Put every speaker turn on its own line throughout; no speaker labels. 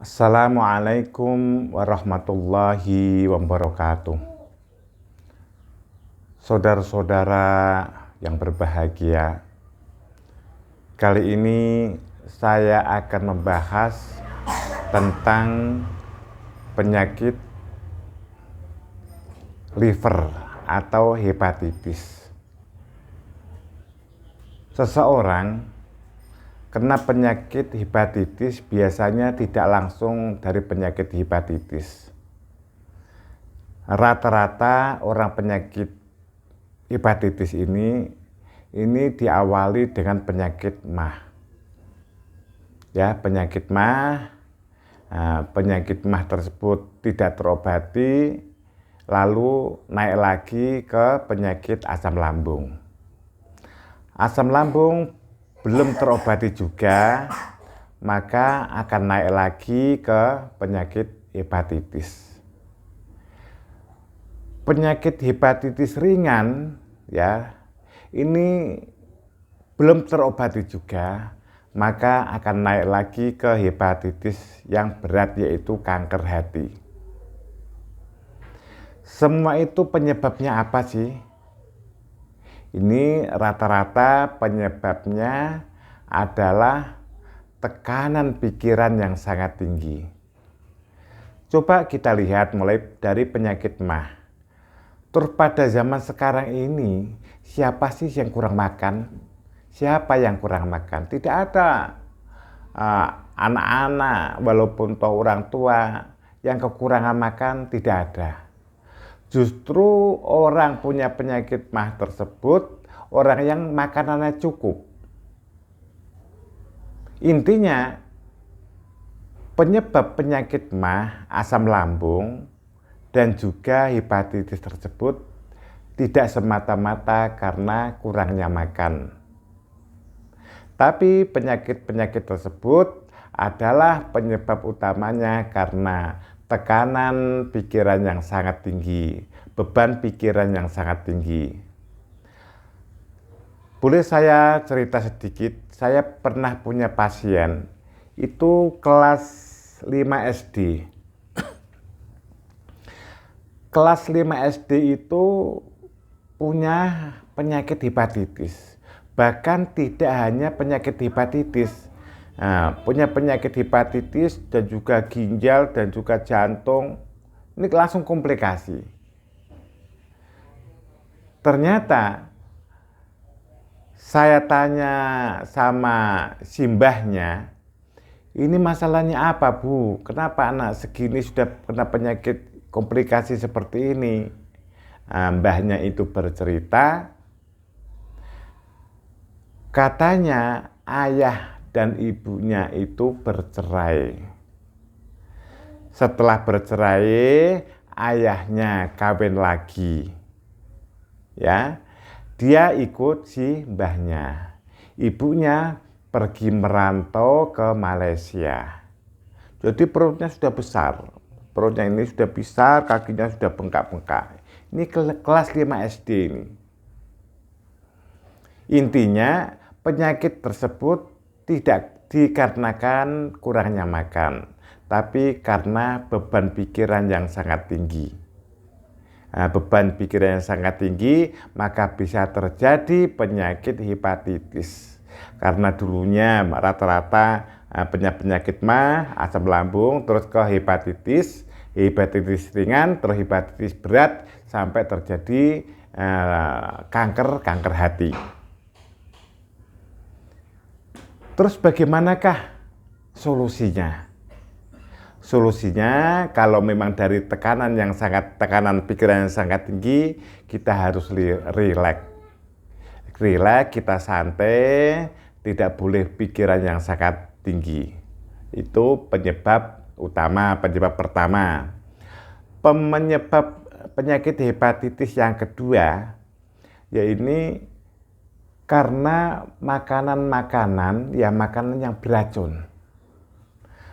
Assalamualaikum warahmatullahi wabarakatuh. Saudara-saudara yang berbahagia, kali ini saya akan membahas tentang penyakit liver atau hepatitis. Seseorang kena penyakit hepatitis biasanya tidak langsung dari penyakit hepatitis. Rata-rata orang penyakit hepatitis ini diawali dengan penyakit MAH. Ya, penyakit MAH. Penyakit MAH tersebut tidak terobati, lalu naik lagi ke penyakit asam lambung. Asam lambung belum terobati juga, maka akan naik lagi ke penyakit hepatitis. Penyakit hepatitis ringan, ya, ini belum terobati juga, maka akan naik lagi ke hepatitis yang berat, yaitu kanker hati. Semua itu penyebabnya apa sih? Ini rata-rata penyebabnya adalah tekanan pikiran yang sangat tinggi. Coba kita lihat mulai dari penyakit MAH. Terus pada zaman sekarang ini, siapa sih yang kurang makan? Siapa yang kurang makan? Tidak ada anak-anak walaupun toh orang tua yang kekurangan makan, tidak ada. Justru orang punya penyakit MAH tersebut, orang yang makanannya cukup. Intinya, penyebab penyakit MAH, asam lambung, dan juga hepatitis tersebut tidak semata-mata karena kurangnya makan. Tapi penyakit-penyakit tersebut adalah penyebab utamanya karena tekanan pikiran yang sangat tinggi, beban pikiran yang sangat tinggi. Boleh saya cerita sedikit? Saya pernah punya pasien, itu kelas 5 SD. Kelas 5 SD itu punya penyakit hepatitis. Bahkan tidak hanya penyakit hepatitis, punya penyakit hepatitis dan juga ginjal dan juga jantung. Ini langsung komplikasi. Ternyata saya tanya sama simbahnya, ini masalahnya apa, Bu? Kenapa anak segini sudah kena penyakit komplikasi seperti ini? Mbahnya itu bercerita, katanya ayah dan ibunya itu bercerai. Setelah bercerai, ayahnya kawin lagi. Ya, dia ikut si mbahnya. Ibunya pergi merantau ke Malaysia. Jadi perutnya sudah besar. Perutnya ini sudah besar, kakinya sudah bengkak-bengkak. Ini kelas 5 SD ini. Intinya, penyakit tersebut tidak dikarenakan kurangnya makan, tapi karena beban pikiran yang sangat tinggi. Beban pikiran yang sangat tinggi, maka bisa terjadi penyakit hepatitis. Karena dulunya rata-rata penyakit MAH, asam lambung, terus ke hepatitis ringan, terus hepatitis berat, sampai terjadi kanker hati. Terus bagaimanakah solusinya? Solusinya kalau memang dari tekanan pikiran yang sangat tinggi, kita harus rileks. Rileks, kita santai, tidak boleh pikiran yang sangat tinggi. Itu penyebab utama, penyebab pertama. Penyebab penyakit hepatitis yang kedua, yaitu karena makanan yang beracun.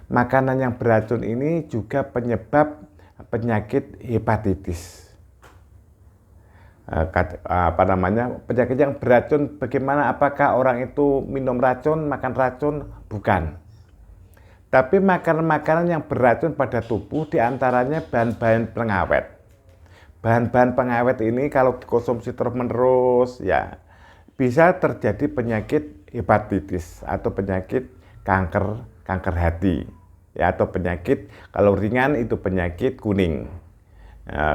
Makanan yang beracun ini juga penyebab penyakit hepatitis. Penyakit yang beracun bagaimana? Apakah orang itu minum racun, makan racun? Bukan. Tapi makanan-makanan yang beracun pada tubuh diantaranya bahan-bahan pengawet. Bahan-bahan pengawet ini kalau dikonsumsi terus-menerus ya bisa terjadi penyakit hepatitis atau penyakit kanker hati ya, atau penyakit kalau ringan itu penyakit kuning.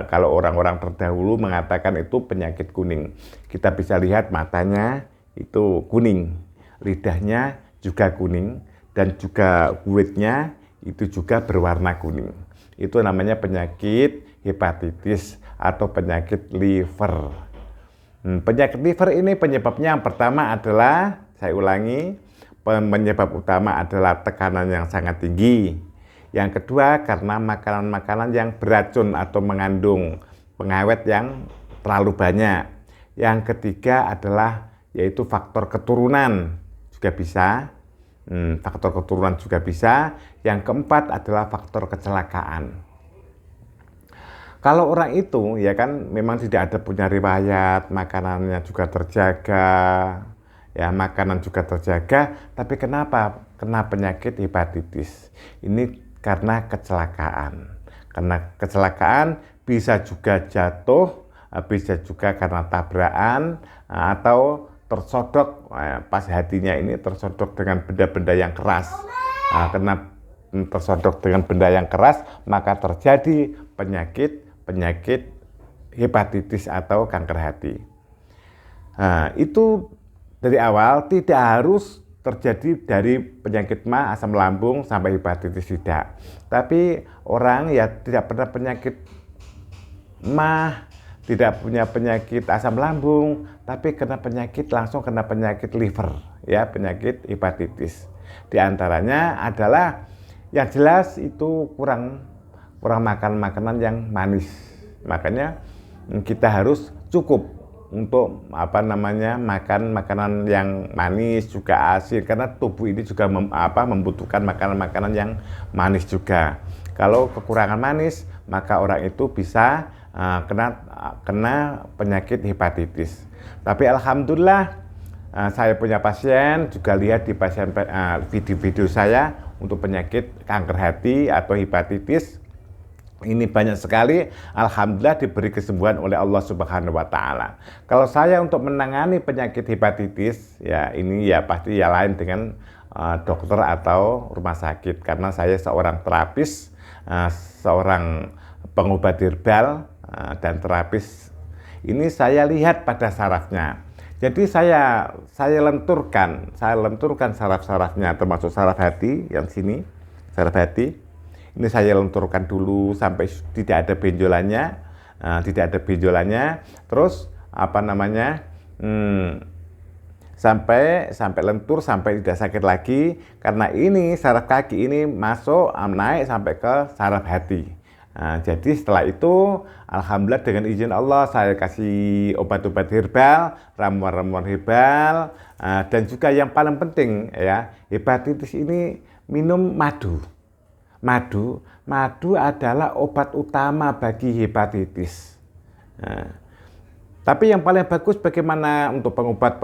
Kalau orang-orang terdahulu mengatakan itu penyakit kuning. Kita bisa lihat matanya itu kuning, lidahnya juga kuning, dan juga kulitnya itu juga berwarna kuning. Itu namanya penyakit hepatitis atau penyakit liver. Penyakit liver ini penyebabnya yang pertama adalah, saya ulangi, penyebab utama adalah tekanan yang sangat tinggi. Yang kedua karena makanan-makanan yang beracun atau mengandung pengawet yang terlalu banyak. Yang ketiga adalah yaitu faktor keturunan juga bisa. Faktor keturunan juga bisa. Yang keempat adalah faktor kecelakaan. Kalau orang itu ya kan memang tidak ada punya riwayat, makanannya juga terjaga, ya makanan juga terjaga, tapi kenapa kena penyakit hepatitis? Ini karena kecelakaan. Karena kecelakaan bisa juga jatuh, bisa juga karena tabrakan atau tersodok, pas hatinya ini tersodok dengan benda-benda yang keras. Karena tersodok dengan benda yang keras, maka terjadi penyakit hepatitis atau kanker hati. Itu dari awal tidak harus terjadi dari penyakit MAH, asam lambung sampai hepatitis, tidak. Tapi orang ya tidak pernah penyakit MAH, tidak punya penyakit asam lambung, tapi kena penyakit langsung kena penyakit liver, ya penyakit hepatitis. Di antaranya adalah yang jelas itu kurang makan makanan yang manis. Makanya kita harus cukup untuk makan makanan yang manis juga asin, karena tubuh ini juga membutuhkan makanan-makanan yang manis juga. Kalau kekurangan manis maka orang itu bisa kena penyakit hepatitis. Tapi alhamdulillah saya punya pasien, juga lihat di video-video saya untuk penyakit kanker hati atau hepatitis. Ini banyak sekali, alhamdulillah diberi kesembuhan oleh Allah Subhanahu wa taala. Kalau saya untuk menangani penyakit hepatitis, ya ini ya pasti ya lain dengan dokter atau rumah sakit, karena saya seorang terapis, seorang pengobat herbal dan terapis. Ini saya lihat pada sarafnya. Jadi saya lenturkan saraf-sarafnya, termasuk saraf hati yang sini, saraf hati. Ini saya lenturkan dulu sampai tidak ada benjolannya, terus sampai lentur, sampai tidak sakit lagi, karena ini saraf kaki ini masuk naik sampai ke saraf hati. Jadi setelah itu alhamdulillah dengan izin Allah saya kasih obat-obat herbal, ramuan-ramuan herbal, dan juga yang paling penting ya, hepatitis ini minum madu. Madu adalah obat utama bagi hepatitis. Tapi yang paling bagus bagaimana untuk pengobat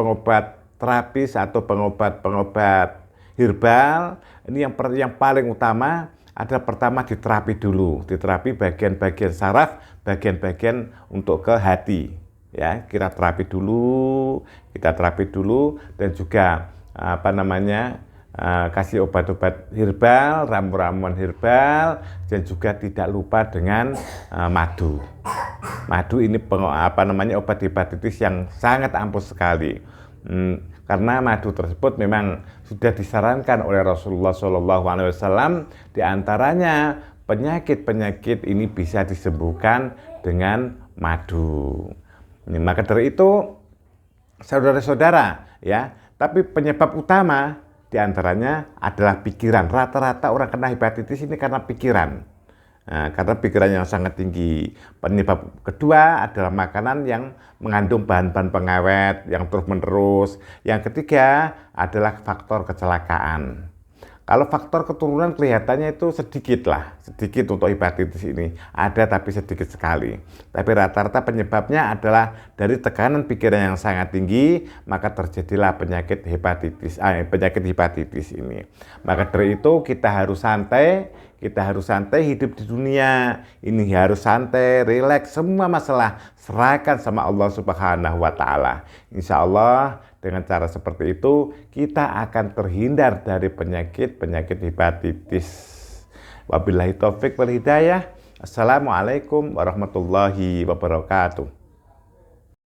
terapis atau pengobat herbal, ini yang paling utama adalah pertama diterapi bagian-bagian saraf, bagian-bagian untuk ke hati. Ya, kita terapi dulu dan juga kasih obat-obat herbal, ramuan herbal, dan juga tidak lupa dengan madu. Madu ini obat hepatitis yang sangat ampuh sekali. Karena madu tersebut memang sudah disarankan oleh Rasulullah SAW, di antaranya penyakit-penyakit ini bisa disembuhkan dengan madu. Maka dari itu, saudara-saudara, ya, tapi penyebab utama di antaranya adalah pikiran. Rata-rata orang kena hepatitis ini karena pikiran. Karena pikiran yang sangat tinggi. Penyebab kedua adalah makanan yang mengandung bahan-bahan pengawet yang terus-menerus. Yang ketiga adalah faktor kecelakaan. Kalau faktor keturunan kelihatannya itu sedikit lah, sedikit untuk hepatitis ini. Ada tapi sedikit sekali. Tapi rata-rata penyebabnya adalah dari tekanan pikiran yang sangat tinggi, maka terjadilah penyakit hepatitis ini. Maka dari itu kita harus santai hidup di dunia. Ini harus santai, rileks, semua masalah serahkan sama Allah Subhanahu wa taala. Insya Allah dengan cara seperti itu, kita akan terhindar dari penyakit hepatitis. Wabillahi taufik wal hidayah. Assalamualaikum warahmatullahi wabarakatuh.